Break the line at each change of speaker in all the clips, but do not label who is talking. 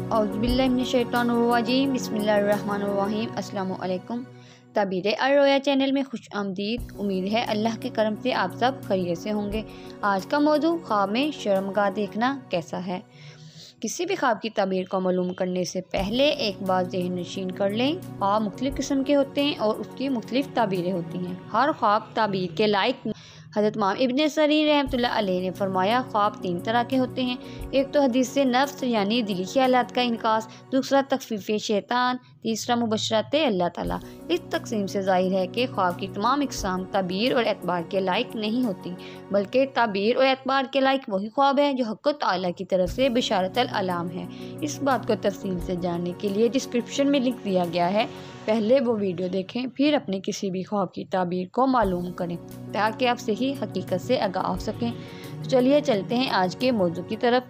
औज़ुबिल्लाहिमिनश्शैतानिर्रजीम बिस्मिल्लाहिर्रहमानिर्रहीम। अस्सलामु अलैकुम। ताबीर अर्रोया चैनल में खुश आमदीद। उम्मीद है अल्लाह के करम से आप सब खैरियत से होंगे। आज का मौजू ख्वाब में शर्मगाह देखना कैसा है। किसी भी ख्वाब की ताबीर को मालूम करने से पहले एक बार ज़हन नशीन कर लें। ख्वाब मुख्तलिफ़ किस्म के होते हैं और उसकी मुख्तलिफ़ ताबीरें होती हैं। हर ख्वाब ताबीर के लायक। हज़रत इमाम इब्न सरीर रहमतुल्लाह अलैह ने फरमाया, ख्वाब 3 तरह के होते हैं। एक तो हदीस से नफ्स यानी दिली ख्यालात का इनकास, दूसरा तखफीफ शैतान, तीसरा मुबशरात अल्लाह ताला। इस तकसीम से ज़ाहिर है कि ख्वाब की तमाम इकसाम ताबीर और एतबार के लायक नहीं होती, बल्कि ताबीर और एतबार के लायक वही ख्वाब है जो हक़ ताला की तरफ से बिशारतल अलाम है। इस बात को तफसील से जानने के लिए डिस्क्रिप्शन में लिंक दिया गया है, पहले वो वीडियो देखें, फिर अपनी किसी भी ख्वाब की ताबीर को मालूम करें ताकि आप सही हकीकत से आगाह हो सकें। तो चलिए चलते हैं आज के मौजू की तरफ।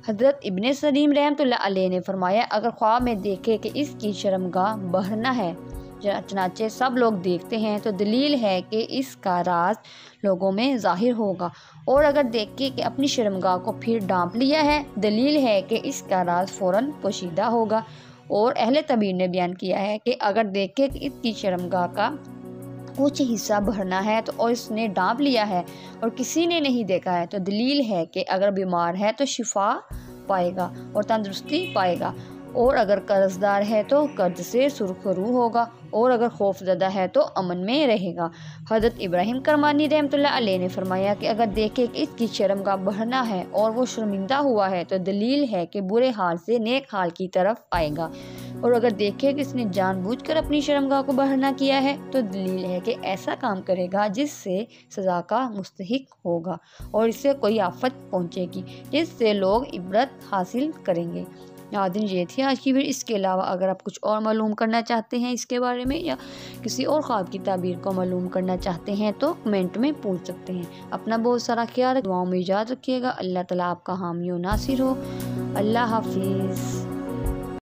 हज़रत इब्न सरीर रहमतुल्लाह अलैह ने फरमाया, अगर ख्वाब में देखे कि इसकी शर्मगाह बढ़ना है, चनाचे सब लोग देखते हैं, तो दलील है कि इसका राज लोगों में ज़ाहिर होगा। और अगर देखे कि अपनी शर्मगाह को फिर ढांप लिया है, दलील है कि इसका राज फ़ौरन पोशीदा होगा। और अहले तबीर ने बयान किया है कि अगर देखे कि इसकी शर्मगाह का कुछ हिस्सा भरना है तो और इसने ढांप लिया है और किसी ने नहीं देखा है, तो दलील है कि अगर बीमार है तो शिफा पाएगा और तंदुरुस्ती पाएगा, और अगर कर्जदार है तो कर्ज से सुरखरू होगा, और अगर खौफजदा है तो अमन में रहेगा। हज़रत इब्राहिम करमानी रहमतुल्लाह अलैह ने फरमाया कि अगर देखे कि इसकी शर्मगाह बढ़ना है और वो शर्मिंदा हुआ है, तो दलील है कि बुरे हाल से नेक हाल की तरफ आएगा। और अगर देखे कि इसने जानबूझकर अपनी शर्मगाह को बढ़ना किया है, तो दलील है कि ऐसा काम करेगा जिससे सज़ा का मुस्तहिक होगा और इससे कोई आफत पहुँचेगी जिससे लोग इबरत हासिल करेंगे। नाज़रीन, ये थी आज की वीडियो। इसके अलावा अगर आप कुछ और मालूम करना चाहते हैं इसके बारे में या किसी और ख्वाब की ताबीर को मालूम करना चाहते हैं तो कमेंट में पूछ सकते हैं। अपना बहुत सारा ख्याल, दुआओं में याद रखिएगा। अल्लाह ताला आपका हामी और नासिर हो। अल्लाह हाफिज़।